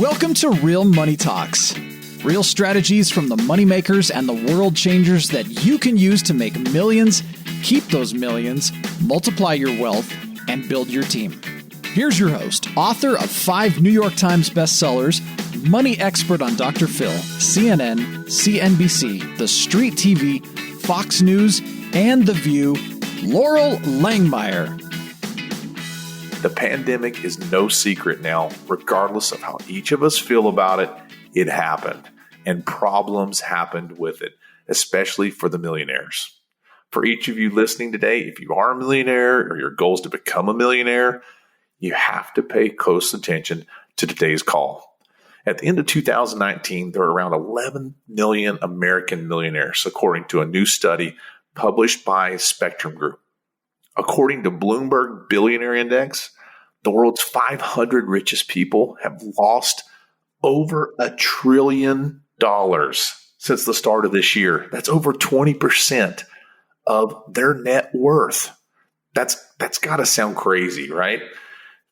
Welcome to Real Money Talks. Real strategies from the moneymakers and the world changers that you can use to make millions, keep those millions, multiply your wealth, and build your team. Here's your host, author of 5 New York Times bestsellers, money expert on Dr. Phil, CNN, CNBC, The Street TV, Fox News, and The View, Laurel Langmeyer. The pandemic is no secret now. Regardless of how each of us feel about it, it happened, and problems happened with it, especially for the millionaires. For each of you listening today, if you are a millionaire or your goal is to become a millionaire, you have to pay close attention to today's call. At the end of 2019, there were around 11 million American millionaires, according to a new study published by Spectrum Group. According to Bloomberg Billionaire Index, the world's 500 richest people have lost over $1 trillion since the start of this year. That's over 20% of their net worth. That's got to sound crazy, right?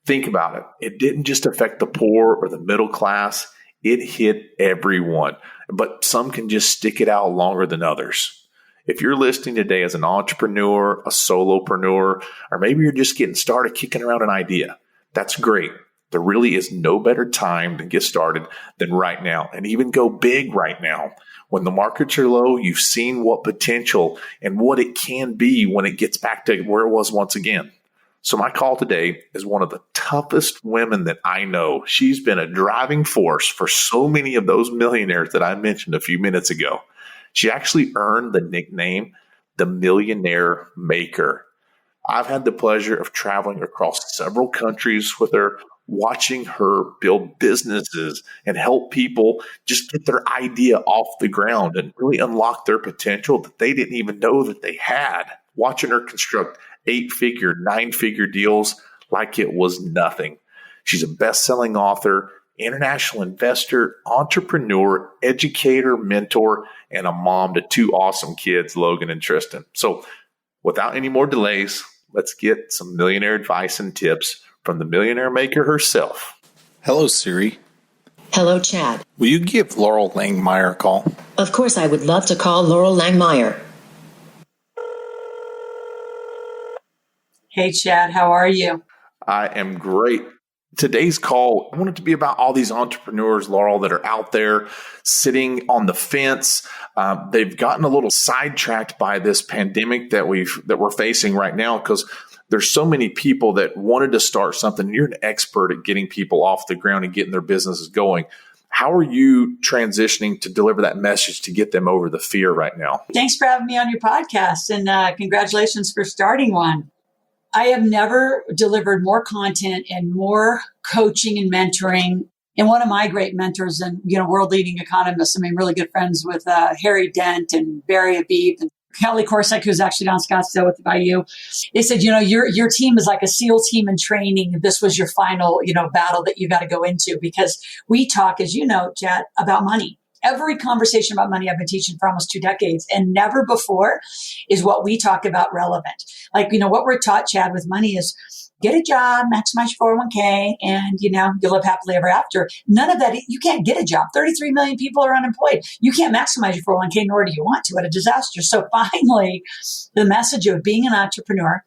Think about it. It didn't just affect the poor or the middle class. It hit everyone, but some can just stick it out longer than others. If you're listening today as an entrepreneur, a solopreneur, or maybe you're just getting started kicking around an idea, that's great. There really is no better time to get started than right now, and even go big right now. When the markets are low, you've seen what potential and what it can be when it gets back to where it was once again. So my call today is one of the toughest women that I know. She's been a driving force for so many of those millionaires that I mentioned a few minutes ago. She actually earned the nickname, the Millionaire Maker. I've had the pleasure of traveling across several countries with her, watching her build businesses and help people just get their idea off the ground and really unlock their potential that they didn't even know that they had. Watching her construct 8-figure, 9-figure deals like it was nothing. She's a best-selling author, international investor, entrepreneur, educator, mentor, and a mom to 2 awesome kids, Logan and Tristan. So without any more delays, let's get some millionaire advice and tips from the Millionaire Maker herself. Hello, Siri. Hello, Chad. Will you give Laurel Langmeyer a call? Of course, I would love to call Laurel Langmeyer. Hey, Chad, how are you? I am great. Today's call, I want it to be about all these entrepreneurs, Laurel, that are out there sitting on the fence. They've gotten a little sidetracked by this pandemic that we're facing right now, because there's so many people that wanted to start something. You're an expert at getting people off the ground and getting their businesses going. How are you transitioning to deliver that message to get them over the fear right now? Thanks for having me on your podcast, and congratulations for starting one. I have never delivered more content and more coaching and mentoring. And one of my great mentors and, world-leading economists, really good friends with Harry Dent and Barry Abib and Kelly Korsak, who's actually down Scottsdale by you. They said, your team is like a SEAL team in training. This was your final, battle that you got to go into, because we talk, as you know, Chad, about money. Every conversation about money I've been teaching for almost 2 decades, and never before is what we talk about relevant. What we're taught, Chad, with money is get a job, maximize your 401k, and, you'll live happily ever after. None of that. You can't get a job. 33 million people are unemployed. You can't maximize your 401k, nor do you want to, at a disaster. So finally, the message of being an entrepreneur,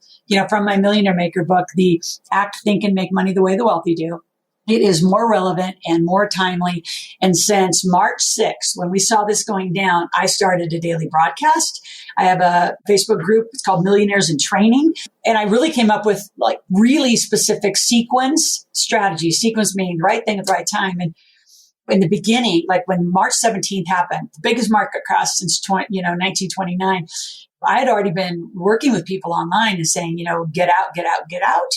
from my Millionaire Maker book, the Act, Think, and Make Money the Way the Wealthy Do, it is more relevant and more timely. And since March 6th, when we saw this going down, I started a daily broadcast. I have a Facebook group. It's called Millionaires in Training. And I really came up with really specific sequence strategies. Sequence meaning the right thing at the right time. And in the beginning, when March 17th happened, the biggest market crash since 1929, I had already been working with people online and saying, get out, get out, get out,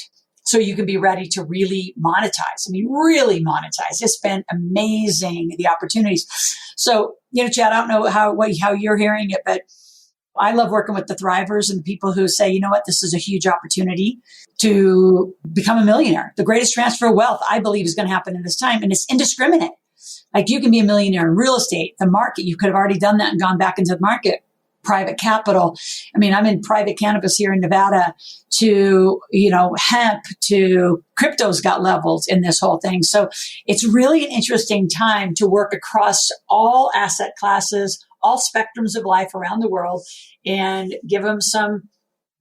so you can be ready to really monetize. Really monetize. It's been amazing, the opportunities. So, Chad, I don't know how you're hearing it, but I love working with the thrivers and the people who say, this is a huge opportunity to become a millionaire. The greatest transfer of wealth, I believe, is going to happen in this time, and it's indiscriminate. You can be a millionaire in real estate, the market. You could have already done that and gone back into the market. private capital. I mean, I'm in private cannabis here in Nevada to, hemp to crypto's got levels in this whole thing. So it's really an interesting time to work across all asset classes, all spectrums of life around the world, and give them some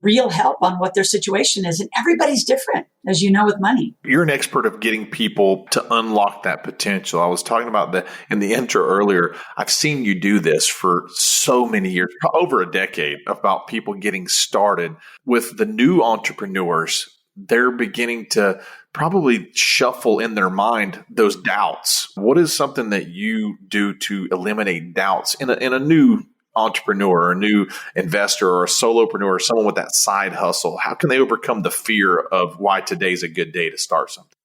real help on what their situation is. And everybody's different, as you know, with money. You're an expert of getting people to unlock that potential. I was talking about in the intro earlier. I've seen you do this for so many years, over a decade, about people getting started. With the new entrepreneurs, they're beginning to probably shuffle in their mind those doubts. What is something that you do to eliminate doubts in a new entrepreneur or a new investor or a solopreneur or someone with that side hustle? How can they overcome the fear of why today's a good day to start something?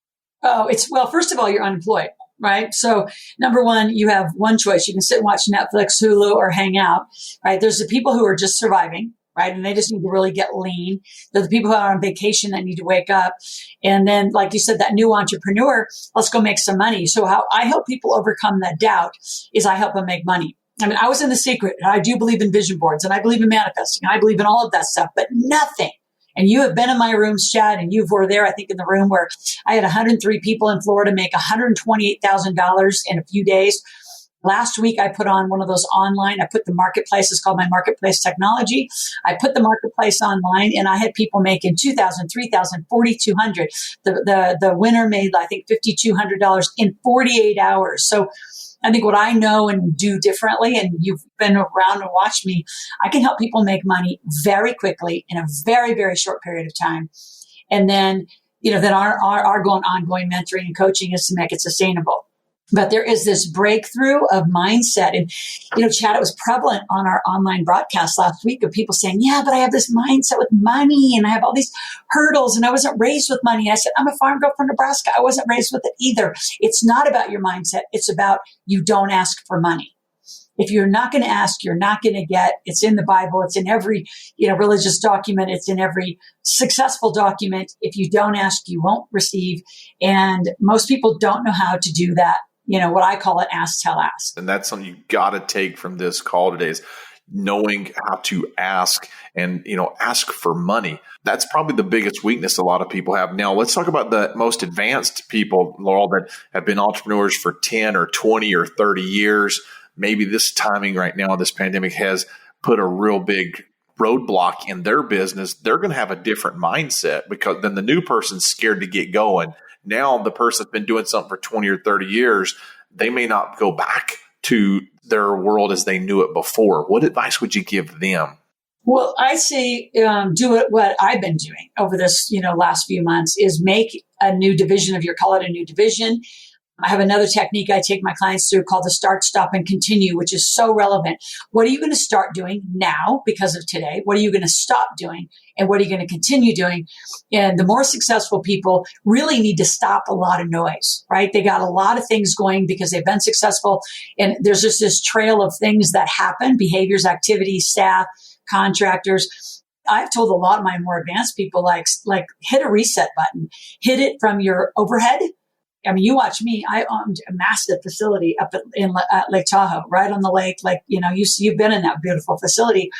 First of all, you're unemployed, right? So number one, you have one choice. You can sit and watch Netflix, Hulu, or hang out, right? There's the people who are just surviving, right? And they just need to really get lean. They're the people who are on vacation that need to wake up. And then, like you said, that new entrepreneur, let's go make some money. So how I help people overcome that doubt is I help them make money. I mean, I was in The Secret, and I do believe in vision boards, and I believe in manifesting, and I believe in all of that stuff, but nothing. And you have been in my rooms, Chad, and you were there, I think, in the room where I had 103 people in Florida make $128,000 in a few days. Last week, I put on one of those online. I put the marketplace. It's called my marketplace technology. I put the marketplace online, and I had people making $2,000, $3,000, $4,200. The winner made, I think, $5,200 in 48 hours. So I think what I know and do differently, and you've been around and watched me, I can help people make money very quickly in a very, very short period of time. And then, then our ongoing mentoring and coaching is to make it sustainable. But there is this breakthrough of mindset. And, Chad, it was prevalent on our online broadcast last week of people saying, yeah, but I have this mindset with money and I have all these hurdles and I wasn't raised with money. I said, I'm a farm girl from Nebraska. I wasn't raised with it either. It's not about your mindset. It's about you don't ask for money. If you're not going to ask, you're not going to get. It's in the Bible. It's in every, religious document. It's in every successful document. If you don't ask, you won't receive. And most people don't know how to do that. What I call it, ask, tell, ask. And that's something you got to take from this call today is knowing how to ask and, ask for money. That's probably the biggest weakness a lot of people have. Now, let's talk about the most advanced people, Laurel, that have been entrepreneurs for 10 or 20 or 30 years. Maybe this timing right now, this pandemic has put a real big roadblock in their business. They're going to have a different mindset because then the new person's scared to get going. Now, the person that's been doing something for 20 or 30 years, they may not go back to their world as they knew it before. What advice would you give them? Well, I say do it. What I've been doing over this, last few months is make a new division call it a new division. I have another technique I take my clients through called the start, stop, and continue, which is so relevant. What are you going to start doing now because of today? What are you going to stop doing? And what are you going to continue doing? And the more successful people really need to stop a lot of noise, right? They got a lot of things going because they've been successful. And there's just this trail of things that happen, behaviors, activities, staff, contractors. I've told a lot of my more advanced people, like hit a reset button, hit it from your overhead. I mean, you watch me. I owned a massive facility up in Lake Tahoe, right on the lake. Like, you've been in that beautiful facility.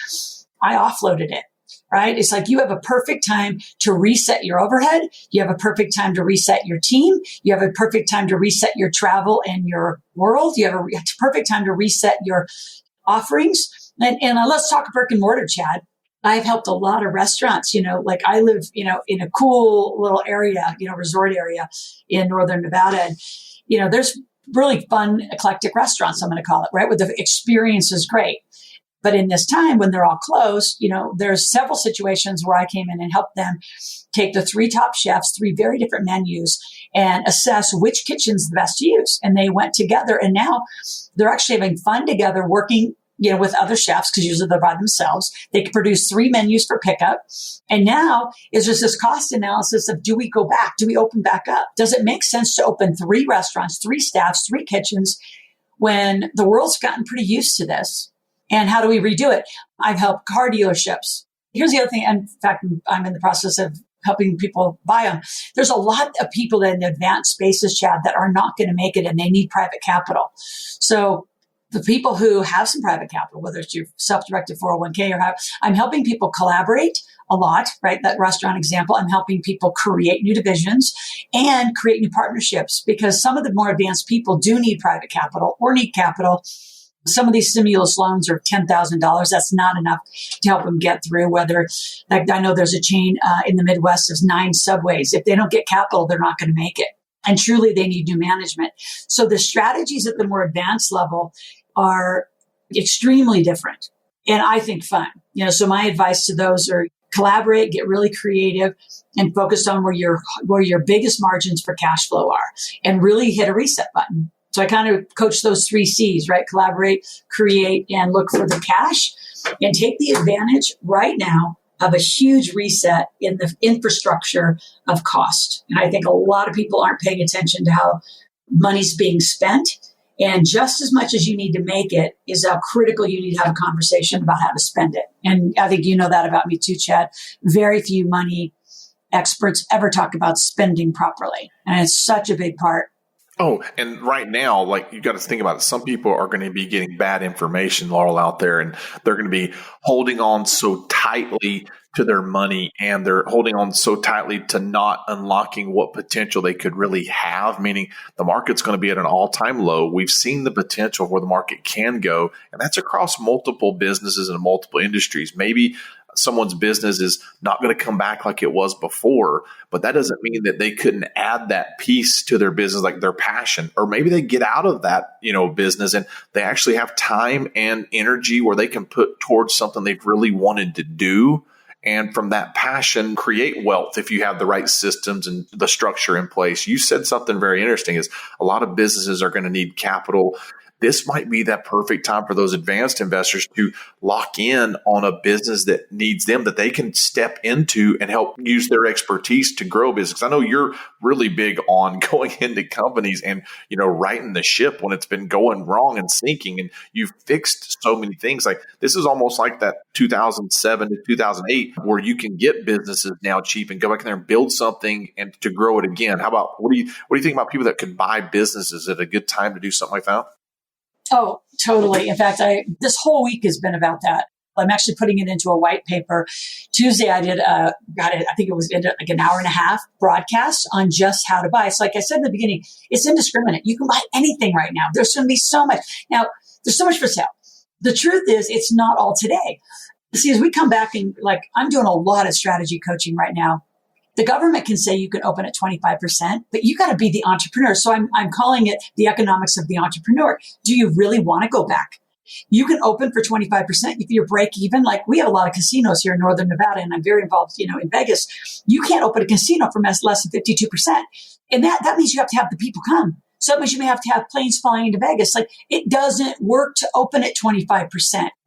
I offloaded it, right? It's like you have a perfect time to reset your overhead. You have a perfect time to reset your team. You have a perfect time to reset your travel and your world. You have a perfect time to reset your offerings. And let's talk brick and mortar, Chad. I've helped a lot of restaurants, like I live, in a cool little area, resort area in Northern Nevada. And, there's really fun, eclectic restaurants, I'm going to call it, right? Where the experience is great. But in this time when they're all closed, there's several situations where I came in and helped them take the 3 top chefs, 3 very different menus, and assess which kitchen's the best to use. And they went together and now they're actually having fun together working with other chefs, because usually they're by themselves. They can produce 3 menus for pickup. And now is just this cost analysis of, do we go back? Do we open back up? Does it make sense to open 3 restaurants, 3 staffs, 3 kitchens when the world's gotten pretty used to this? And how do we redo it? I've helped car dealerships. Here's the other thing. In fact, I'm in the process of helping people buy them. There's a lot of people in advanced spaces, Chad, that are not going to make it and they need private capital. So the people who have some private capital, whether it's your self-directed 401k or I'm helping people collaborate a lot, right? That restaurant example, I'm helping people create new divisions and create new partnerships because some of the more advanced people do need private capital or need capital. Some of these stimulus loans are $10,000. That's not enough to help them get through. Whether, like I know there's a chain in the Midwest of 9 subways. If they don't get capital, they're not going to make it. And truly, they need new management. So the strategies at the more advanced level are extremely different and I think fun. So my advice to those are collaborate, get really creative, and focus on where your biggest margins for cash flow are, and really hit a reset button. So I kind of coach those 3 C's, right? Collaborate, create, and look for the cash, and take the advantage right now of a huge reset in the infrastructure of cost. And I think a lot of people aren't paying attention to how money's being spent. And just as much as you need to make it is how critical you need to have a conversation about how to spend it. And I think you know that about me too, Chad. Very few money experts ever talk about spending properly. And it's such a big part. Oh, and right now, like you got to think about it. Some people are going to be getting bad information, Laurel, out there, and they're going to be holding on so tightly to their money, and they're holding on so tightly to not unlocking what potential they could really have, meaning the market's going to be at an all-time low. We've seen the potential where the market can go, and that's across multiple businesses and multiple industries. Maybe someone's business is not going to come back like it was before, but that doesn't mean that they couldn't add that piece to their business, like their passion, or maybe they get out of that, business and they actually have time and energy where they can put towards something they've really wanted to do. And from that passion, create wealth if you have the right systems and the structure in place. You said something very interesting is a lot of businesses are going to need capital. This might be that perfect time for those advanced investors to lock in on a business that needs them, that they can step into and help use their expertise to grow business. I know you're really big on going into companies and, righting the ship when it's been going wrong and sinking, and you've fixed so many things. Like this is almost like that 2007 to 2008 where you can get businesses now cheap and go back in there and build something and to grow it again. How about, what do you think about people that could buy businesses at a good time to do something like that? Oh, totally. In fact, this whole week has been about that. I'm actually putting it into a white paper. Tuesday, I did, I think it was like an hour and a half broadcast on just how to buy. So like I said in the beginning, it's indiscriminate. You can buy anything right now. There's going to be so much. Now, there's so much for sale. The truth is, it's not all today. See, as we come back and I'm doing a lot of strategy coaching right now. The government can say you can open at 25%, but you got to be the entrepreneur. So I'm calling it the economics of the entrepreneur. Do you really want to go back? You can open for 25% if you're break even. Like we have a lot of casinos here in Northern Nevada, and I'm very involved, in Vegas. You can't open a casino for less than 52. And that means you have to have the people come. So that means you may have to have planes flying into Vegas. Like it doesn't work to open at 25%.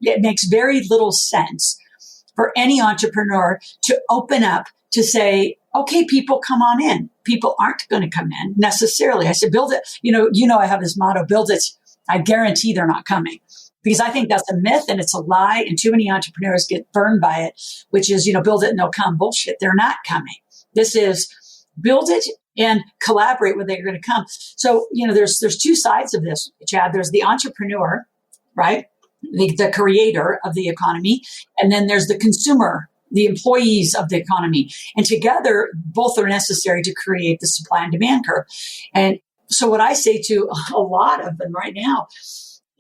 It makes very little sense for any entrepreneur to open up to say, okay, people come on in. People aren't going to come in necessarily. I said, build it. I have this motto, build it. I guarantee they're not coming, because I think that's a myth and it's a lie. And too many entrepreneurs get burned by it, which is, build it and they'll come. Bullshit. They're not coming. This is build it and collaborate where they're going to come. So, there's 2 sides of this, Chad. There's the entrepreneur, right? The creator of the economy. And then there's the consumer, the employees of the economy. And together, both are necessary to create the supply and demand curve. And so what I say to a lot of them right now,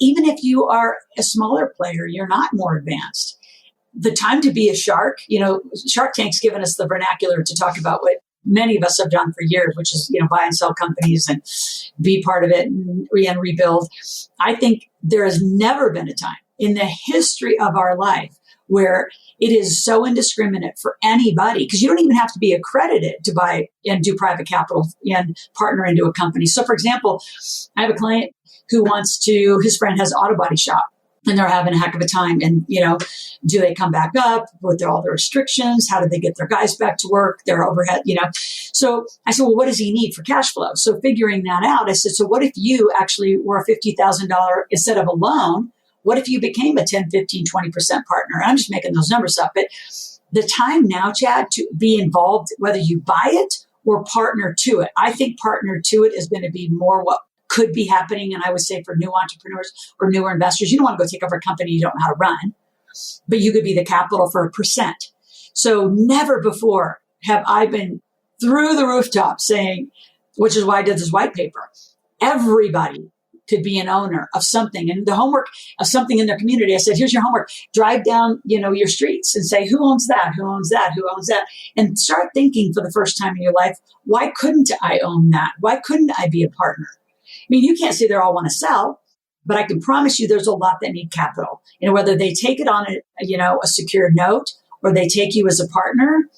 even if you are a smaller player, you're not more advanced. The time to be a shark, Shark Tank's given us the vernacular to talk about what many of us have done for years, which is, buy and sell companies and be part of it and rebuild. I think there has never been a time in the history of our life where it is so indiscriminate for anybody, because you don't even have to be accredited to buy and do private capital and partner into a company. So for example, I have a client who his friend has an auto body shop and they're having a heck of a time. And, do they come back up with all the restrictions? How do they get their guys back to work, their overhead, So I said, well, what does he need for cash flow? So figuring that out, I said, so what if you actually were a $50,000 instead of a loan? What if you became a 10, 15, 20% partner? I'm just making those numbers up. But the time now, Chad, to be involved, whether you buy it or partner to it, I think partner to it is going to be more what could be happening. And I would say for new entrepreneurs or newer investors, you don't want to go take over a company you don't know how to run, but you could be the capital for 1%. So never before have I been through the rooftop saying, which is why I did this white paper, everybody could be an owner of something, and the homework of something in their community. I said, here's your homework. Drive down, your streets and say, who owns that? Who owns that? Who owns that? And start thinking for the first time in your life, why couldn't I own that? Why couldn't I be a partner? I mean, you can't say they all want to sell, but I can promise you there's a lot that need capital. Whether they take it on a secured note or they take you as a partner,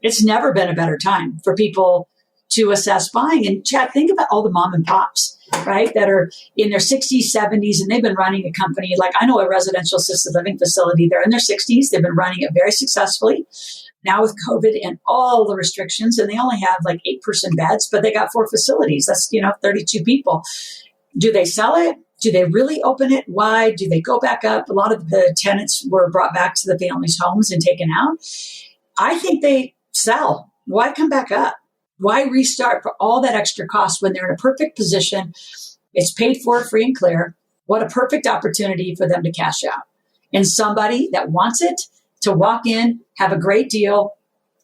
it's never been a better time for people to assess buying. And Chad, think about all the mom and pops, right, that are in their 60s, 70s, and they've been running a company. Like I know a residential assisted living facility. They're in their 60s. They've been running it very successfully. Now with COVID and all the restrictions, and they only have like 8-person beds, but they got 4 facilities. That's, 32 people. Do they sell it? Do they really open it wide? Do they go back up? A lot of the tenants were brought back to the families' homes and taken out. I think they sell. Why come back up? Why restart for all that extra cost when they're in a perfect position? It's paid for, free and clear. What a perfect opportunity for them to cash out. And somebody that wants it to walk in, have a great deal.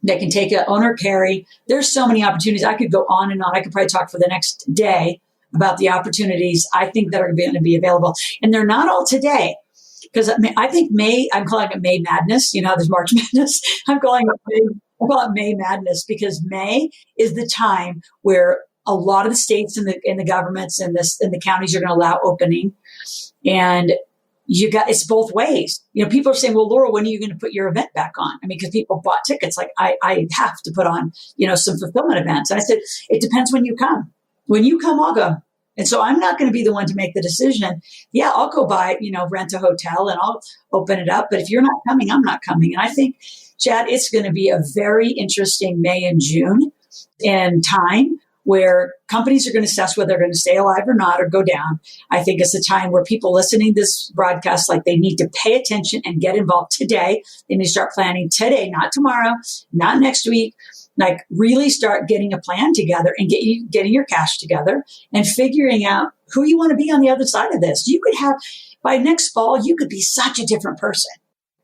They can take an owner carry. There's so many opportunities. I could go on and on. I could probably talk for the next day about the opportunities I think that are going to be available. And they're not all today. Because I think I'm calling it May Madness. There's March Madness. I'm calling it May Madness because May is the time where a lot of the states and the governments and the counties are going to allow opening. And it's both ways. People are saying, well, Laurel, when are you going to put your event back on? I mean, because people bought tickets. Like I have to put on, some fulfillment events. And I said, it depends when you come. When you come, I'll go. And so I'm not going to be the one to make the decision. Yeah, I'll go buy, rent a hotel and I'll open it up. But if you're not coming, I'm not coming. And I think, Chad, it's going to be a very interesting May and June and time where companies are going to assess whether they're going to stay alive or not or go down. I think it's a time where people listening to this broadcast, like they need to pay attention and get involved today. They need to start planning today, not tomorrow, not next week. Like really start getting a plan together and getting your cash together and figuring out who you want to be on the other side of this. You could have, by next fall, you could be such a different person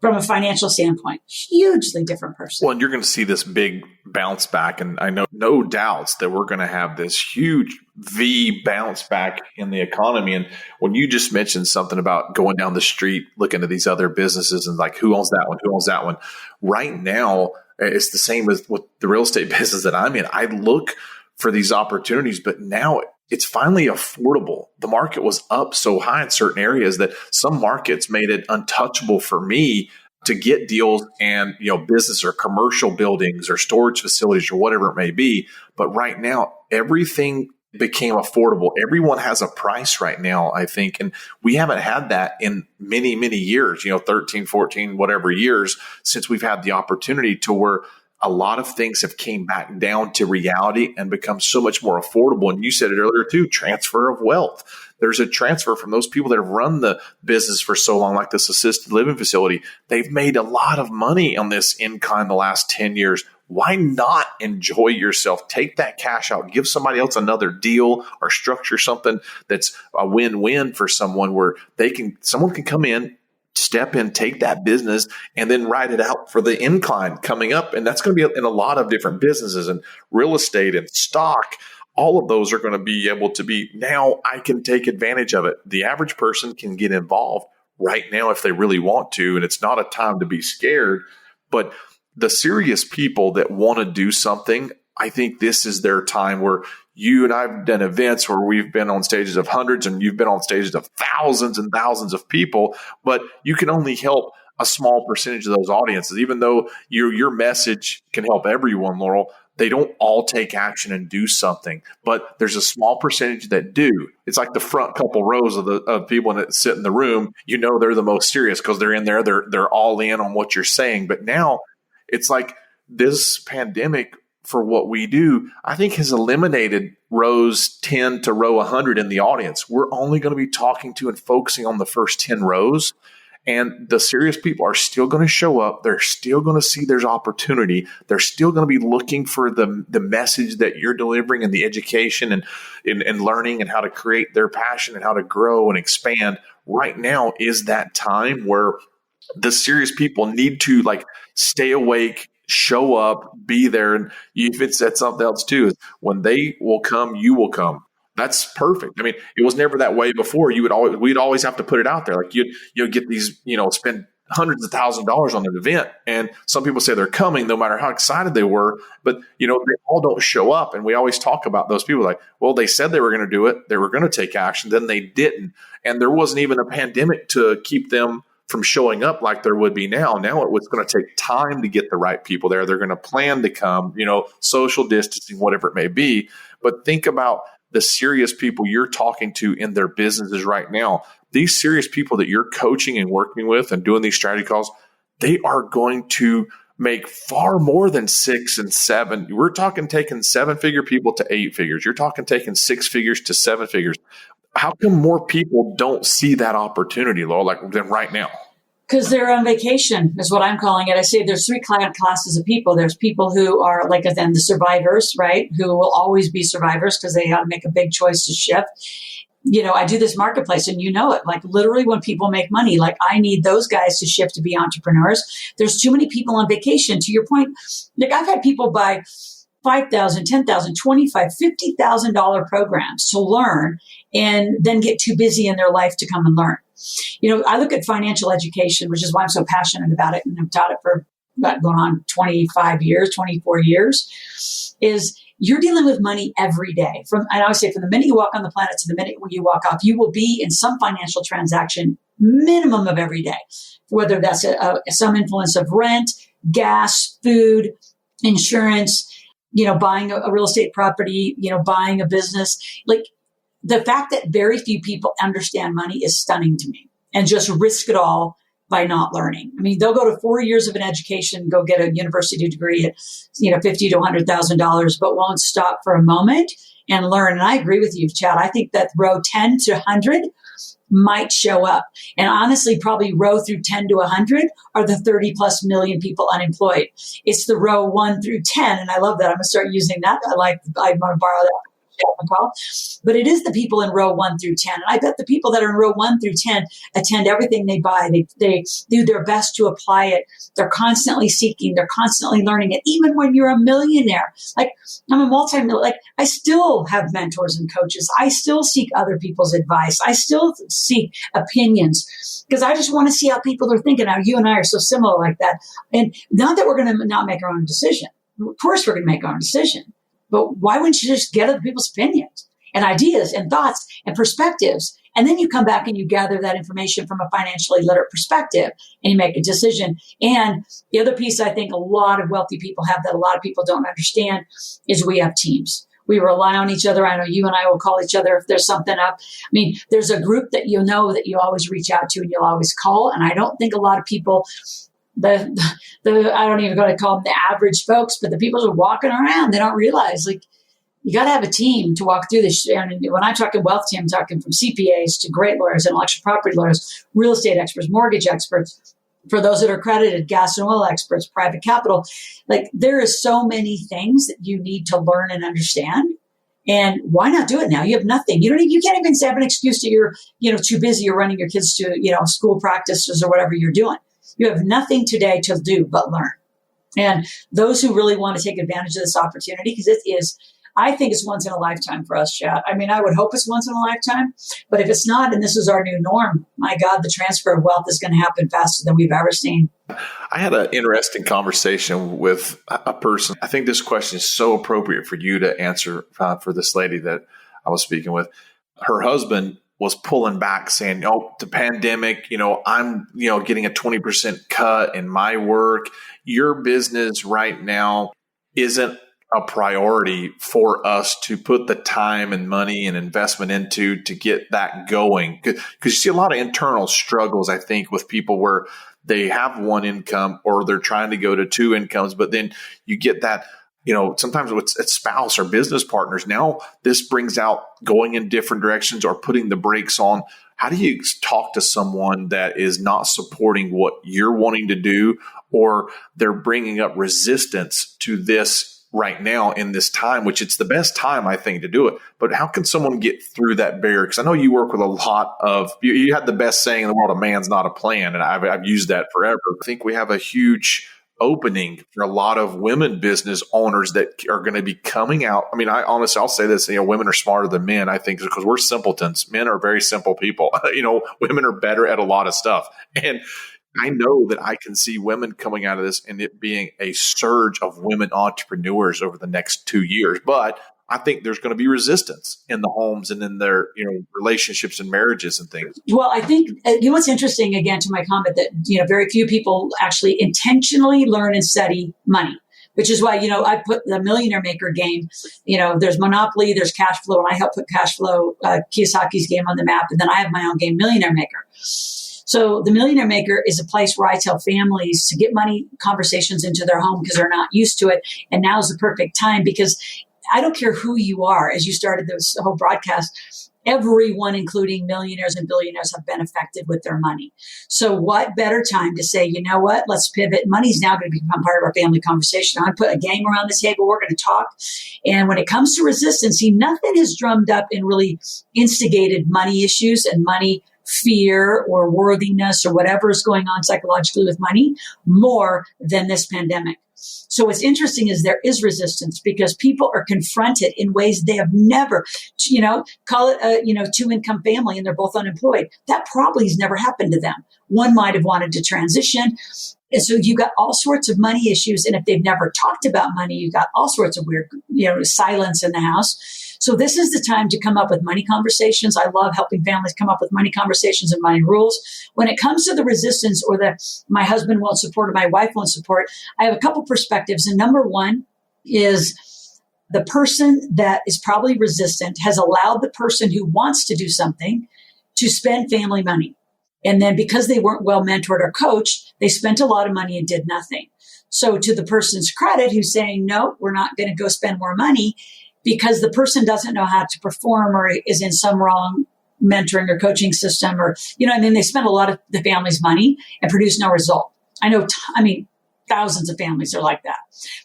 from a financial standpoint, hugely different person. Well, and you're going to see this big bounce back. And I know no doubts that we're going to have this huge V bounce back in the economy. And when you just mentioned something about going down the street, looking at these other businesses and like, who owns that one? Who owns that one? Right now, it's the same with the real estate business that I'm in. I look for these opportunities, but now it's finally affordable. The market was up so high in certain areas that some markets made it untouchable for me to get deals and, business or commercial buildings or storage facilities or whatever it may be. But right now, everything became affordable. Everyone has a price right now, I think. And we haven't had that in many, many years, 13, 14, whatever years since we've had the opportunity to where a lot of things have came back down to reality and become so much more affordable. And you said it earlier too, transfer of wealth. There's a transfer from those people that have run the business for so long, like this assisted living facility. They've made a lot of money on this income in the last 10 years. Why not enjoy yourself? Take that cash out, give somebody else another deal or structure something that's a win-win for someone where someone can come in, step in, take that business, and then ride it out for the incline coming up. And that's going to be in a lot of different businesses and real estate and stock. All of those are going to be able to be, now I can take advantage of it. The average person can get involved right now if they really want to. And it's not a time to be scared, but the serious people that want to do something, I think this is their time where you and I've done events where we've been on stages of hundreds and you've been on stages of thousands and thousands of people, but you can only help a small percentage of those audiences. Even though your message can help everyone, Laurel, they don't all take action and do something, but there's a small percentage that do. It's like the front couple rows of people that sit in the room. They're the most serious because they're in there. They're all in on what you're saying. But now it's like this pandemic, for what we do, I think has eliminated rows 10 to row 100 in the audience. We're only going to be talking to and focusing on the first 10 rows. And the serious people are still going to show up. They're still going to see there's opportunity. They're still going to be looking for the message that you're delivering and the education and learning and how to create their passion and how to grow and expand. Right now is that time where the serious people need to stay awake, show up, be there. And if it's at something else too, is when they will come, you will come. That's perfect. I mean, it was never that way before. We'd always have to put it out there. Like you'd get these, spend hundreds of thousands of dollars on an event. And some people say they're coming no matter how excited they were, but they all don't show up. And we always talk about those people like, well, they said they were going to do it. They were going to take action. Then they didn't. And there wasn't even a pandemic to keep them from showing up like there would be now. Now it was going to take time to get the right people there. They're going to plan to come, social distancing, whatever it may be. But think about the serious people you're talking to in their businesses right now. These serious people that you're coaching and working with and doing these strategy calls, they are going to make far more than 6 and 7. We're talking taking 7-figure people to 8 figures. You're talking taking 6 figures to 7 figures. How come more people don't see that opportunity, Laura, than right now? Because they're on vacation is what I'm calling it. I say there's 3 classes of people. There's people who are the survivors, right? Who will always be survivors because they got to make a big choice to shift. I do this marketplace and it, literally when people make money, I need those guys to shift to be entrepreneurs. There's too many people on vacation. To your point, I've had people buy $5,000, $10,000, $25,000, $50,000 programs to learn and then get too busy in their life to come and learn. I look at financial education, which is why I'm so passionate about it. And I've taught it for going on 25 years, 24 years, is you're dealing with money every day. I always say from the minute you walk on the planet to the minute when you walk off, you will be in some financial transaction minimum of every day, whether that's some influence of rent, gas, food, insurance, buying a real estate property, buying a business. The fact that very few people understand money is stunning to me and just risk it all by not learning. I mean, they'll go to 4 years of an education, go get a university degree at, $50,000 to $100,000, but won't stop for a moment and learn. And I agree with you, Chad. I think that row 10 to 100 might show up. And honestly, probably row through 10 to 100 are the 30 plus million people unemployed. It's the row 1 through 10. And I love that. I'm going to start using that. I want to borrow that. Chad McCall. But it is the people in row 1 through 10. And I bet the people that are in row 1 through 10 attend everything they buy. They do their best to apply it. They're constantly seeking. They're constantly learning it. Even when you're a millionaire, I'm a multi-millionaire, I still have mentors and coaches. I still seek other people's advice. I still seek opinions because I just want to see how people are thinking. Now, you and I are so similar like that. And not that we're going to not make our own decision. Of course, we're going to make our own decision. But why wouldn't you just get other people's opinions and ideas and thoughts and perspectives? And then you come back and you gather that information from a financially literate perspective and you make a decision. And the other piece I think a lot of wealthy people have that a lot of people don't understand is we have teams. We rely on each other. I know you and I will call each other if there's something up. I mean, there's a group that that you always reach out to and you'll always call. And I don't think a lot of people I don't even going to call them the average folks, but the people who are walking around, they don't realize you got to have a team to walk through this. And when I'm talking wealth team, I'm talking from CPAs to great lawyers, intellectual property lawyers, real estate experts, mortgage experts, for those that are accredited, gas and oil experts, private capital. There is so many things that you need to learn and understand. And why not do it now? You have nothing. You can't even have an excuse that you're, too busy. You're running your kids to, school practices or whatever you're doing. You have nothing today to do but learn. And those who really want to take advantage of this opportunity, because I think it's once in a lifetime for us, Chad. I mean, I would hope it's once in a lifetime, but if it's not, and this is our new norm, my God, the transfer of wealth is going to happen faster than we've ever seen. I had an interesting conversation with a person. I think this question is so appropriate for you to answer for this lady that I was speaking with. Her husband was pulling back saying, the pandemic, I'm, getting a 20% cut in my work. Your business right now isn't a priority for us to put the time and money and investment into to get that going. Because you see a lot of internal struggles, I think, with people where they have one income or they're trying to go to 2 incomes, but then you get that, sometimes it's spouse or business partners. Now this brings out going in different directions or putting the brakes on how do you talk to someone that is not supporting what you're wanting to do, or they're bringing up resistance to this right now in this time, which it's the best time, I think, to do it. But how can someone get through that barrier? Because I know you work with a lot of, you had the best saying in the world, a man's not a plan. And I've used that forever. I think we have a huge opening for a lot of women business owners that are going to be coming out. I mean, I'll say this, women are smarter than men, I think, because we're simpletons. Men are very simple people. Women are better at a lot of stuff. And I know that I can see women coming out of this and it being a surge of women entrepreneurs over the next 2 years. But I think there's going to be resistance in the homes and in their, relationships and marriages and things. Well, I think, what's interesting, again, to my comment that, very few people actually intentionally learn and study money, which is why, I put the Millionaire Maker game, there's Monopoly, there's cash flow, and I help put cash flow, Kiyosaki's game on the map. And then I have my own game, Millionaire Maker. So the Millionaire Maker is a place where I tell families to get money conversations into their home because they're not used to it. And now is the perfect time, because I don't care who you are. As you started this whole broadcast, everyone, including millionaires and billionaires, have been affected with their money. So what better time to say, you know what, let's pivot. Money's now going to become part of our family conversation. I'm going to put a game around the table. We're going to talk. And when it comes to resistance, nothing has drummed up and really instigated money issues and money fear or worthiness or whatever is going on psychologically with money more than this pandemic. So what's interesting is there is resistance because people are confronted in ways they have never, call it a, 2-income family and they're both unemployed. That probably has never happened to them. One might have wanted to transition. And so you got all sorts of money issues. And if they've never talked about money, you got all sorts of weird, silence in the house. So this is the time to come up with money conversations. I love helping families come up with money conversations and money rules. When it comes to the resistance or the my husband won't support or my wife won't support, I have a couple perspectives. And number one is the person that is probably resistant has allowed the person who wants to do something to spend family money. And then because they weren't well mentored or coached, they spent a lot of money and did nothing. So to the person's credit who's saying, no, we're not going to go spend more money, because the person doesn't know how to perform or is in some wrong mentoring or coaching system or, they spend a lot of the family's money and produce no result. I know, thousands of families are like that.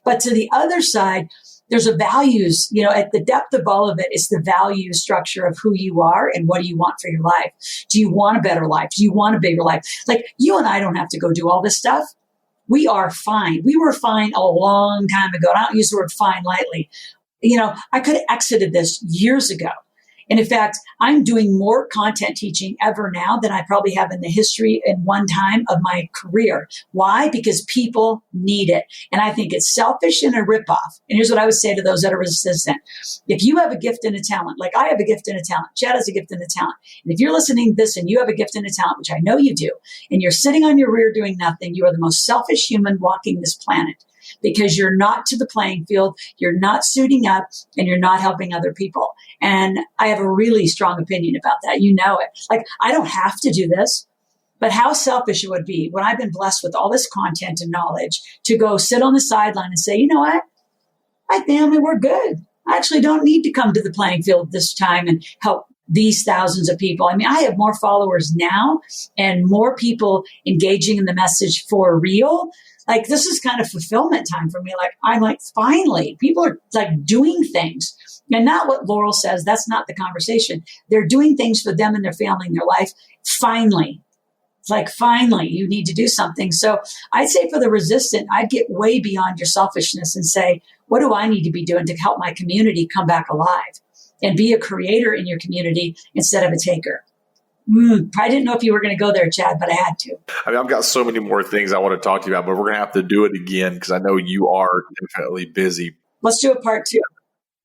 But to the other side, there's a values, at the depth of all of it, it's the value structure of who you are and what do you want for your life? Do you want a better life? Do you want a bigger life? Like you and I don't have to go do all this stuff. We are fine. We were fine a long time ago. And I don't use the word fine lightly. I could have exited this years ago. And in fact, I'm doing more content teaching ever now than I probably have in the history in one time of my career. Why? Because people need it. And I think it's selfish and a ripoff. And here's what I would say to those that are resistant. If you have a gift and a talent, like I have a gift and a talent, Chad has a gift and a talent. And if you're listening to this and you have a gift and a talent, which I know you do, and you're sitting on your rear doing nothing, you are the most selfish human walking this planet. Because you're not to the playing field, you're not suiting up, and you're not helping other people. And I have a really strong opinion about that. You know it. Like, I don't have to do this, but how selfish it would be when I've been blessed with all this content and knowledge to go sit on the sideline and say, you know what? My family, we're good. I actually don't need to come to the playing field this time and help these thousands of people. I have more followers now and more people engaging in the message for real. Like, this is kind of fulfillment time for me. I'm finally, people are doing things. And not what Laurel says. That's not the conversation. They're doing things for them and their family and their life. Finally. It's finally, you need to do something. So I'd say for the resistant, I'd get way beyond your selfishness and say, what do I need to be doing to help my community come back alive and be a creator in your community instead of a taker? I didn't know if you were going to go there, Chad, but I had to. I've got so many more things I want to talk to you about, but we're going to have to do it again because I know you are definitely busy. Let's do a part 2.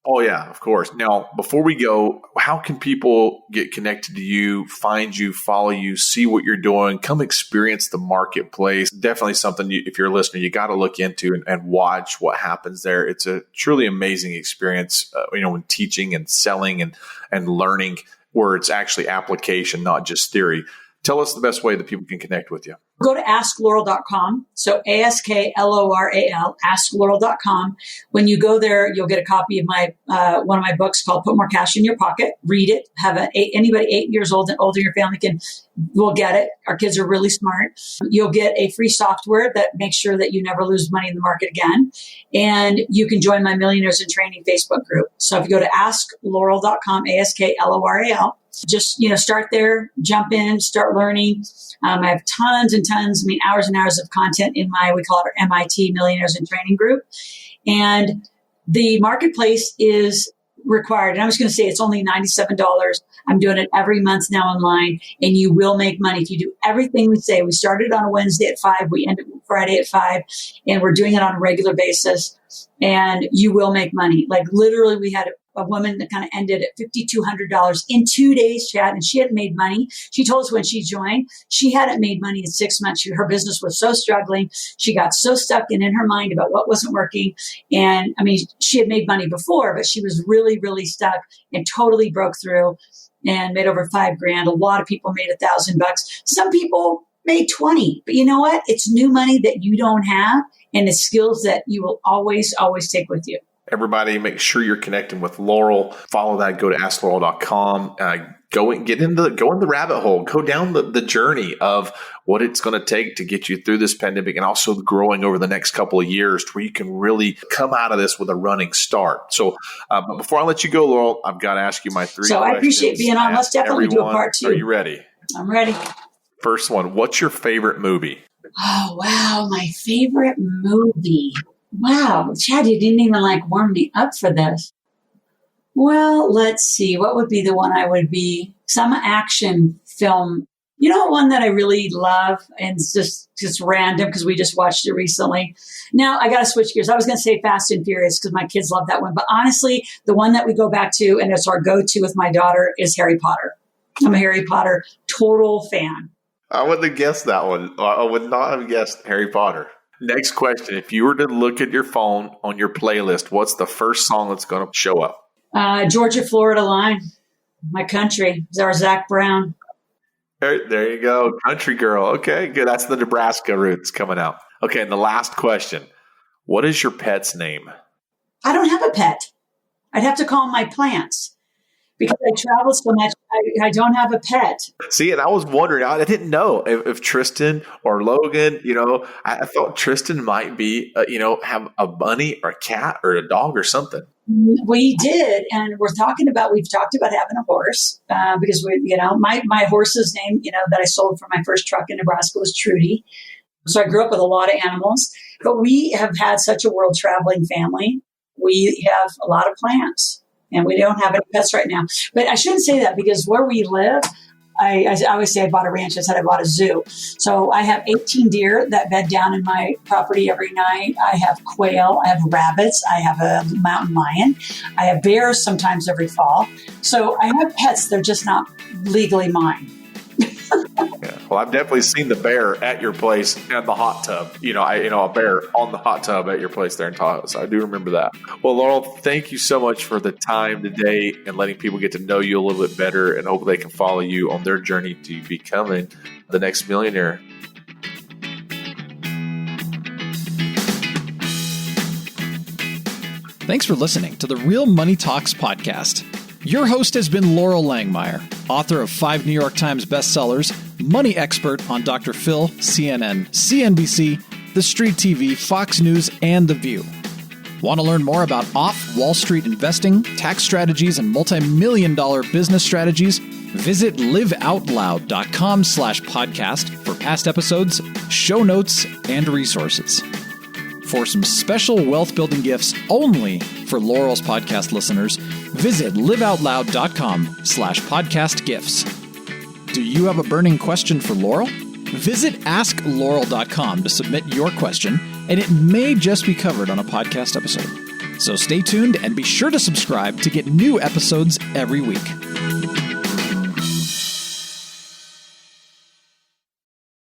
Oh, yeah, of course. Now, before we go, how can people get connected to you, find you, follow you, see what you're doing, come experience the marketplace? Definitely something, if you're a listener, you got to look into and watch what happens there. It's a truly amazing experience, when teaching and selling and learning, where it's actually application, not just theory. Tell us the best way that people can connect with you. Go to asklaurel.com. So ASKLORAL, asklaurel.com. When you go there, you'll get a copy of my one of my books called Put More Cash in Your Pocket. Read it. Anybody 8 years old and older in your family will get it. Our kids are really smart. You'll get a free software that makes sure that you never lose money in the market again. And you can join my Millionaires in Training Facebook group. So if you go to asklaurel.com, ASKLORAL, just, start there, jump in, start learning. I have tons and tons, hours and hours of content in we call it our MIT Millionaires in Training group. And the marketplace is required. And I was going to say it's only $97. I'm doing it every month now online, and you will make money if you do everything we say. We started on a Wednesday at 5. We end Friday at 5, and we're doing it on a regular basis. And you will make money. Like literally, we had a woman that kind of ended at $5,200 in 2 days, Chad, and she hadn't made money. She told us when she joined, she hadn't made money in 6 months. Her business was so struggling. She got so stuck in her mind about what wasn't working. And she had made money before, but she was really, really stuck and totally broke through and made over $5,000. A lot of people made $1,000. Some people made 20, but you know what? It's new money that you don't have, and it's skills that you will always, always take with you. Everybody, make sure you're connecting with Laurel. Follow that. Go to asklaurel.com. Go in the rabbit hole. Go down the journey of what it's going to take to get you through this pandemic, and also growing over the next couple of years to where you can really come out of this with a running start. So but before I let you go, Laurel, I've got to ask you my 3 questions. So I appreciate being on. Let's definitely do a part 2. Are you ready? I'm ready. First one, what's your favorite movie? Oh, wow. My favorite movie. Wow. Chad, you didn't even warm me up for this. Well, let's see. What would be the one I would be? Some action film. You know, one that I really love, and it's just random because we just watched it recently. Now, I got to switch gears. I was going to say Fast and Furious because my kids love that one. But honestly, the one that we go back to, and it's our go-to with my daughter, is Harry Potter. I'm a Harry Potter total fan. I wouldn't have guessed that one. I would not have guessed Harry Potter. Next question. If you were to look at your phone on your playlist, what's the first song that's going to show up? Georgia, Florida Line. My country. It's our Zach Brown. There you go. Country girl. Okay, good. That's the Nebraska roots coming out. Okay, and the last question. What is your pet's name? I don't have a pet. I'd have to call my plants. Because I travel so much, I don't have a pet. See, and I was wondering, I didn't know if Tristan or Logan, I thought Tristan might be, have a bunny or a cat or a dog or something. We did, and we've talked about having a horse because my horse's name, that I sold for my first truck in Nebraska was Trudy. So I grew up with a lot of animals, but we have had such a world traveling family. We have a lot of plants. And we don't have any pets right now. But I shouldn't say that because where we live, I always say I bought a ranch. I said I bought a zoo. So I have 18 deer that bed down in my property every night. I have quail. I have rabbits. I have a mountain lion. I have bears sometimes every fall. So I have pets. They're just not legally mine. Yeah. Well, I've definitely seen the bear at your place in the hot tub. A bear on the hot tub at your place there in Tahoe. So I do remember that. Well, Laurel, thank you so much for the time today and letting people get to know you a little bit better, and hope they can follow you on their journey to becoming the next millionaire. Thanks for listening to the Real Money Talks podcast. Your host has been Laurel Langmeyer, author of 5 New York Times bestsellers, money expert on Dr. Phil, CNN, CNBC, The Street TV, Fox News, and The View. Want to learn more about off-Wall Street investing, tax strategies, and multi-million-dollar business strategies? Visit liveoutloud.com/podcast for past episodes, show notes, and resources. For some special wealth-building gifts only for Laurel's podcast listeners, visit liveoutloud.com/podcast gifts. Do you have a burning question for Laurel? Visit asklaurel.com to submit your question, and it may just be covered on a podcast episode. So stay tuned and be sure to subscribe to get new episodes every week.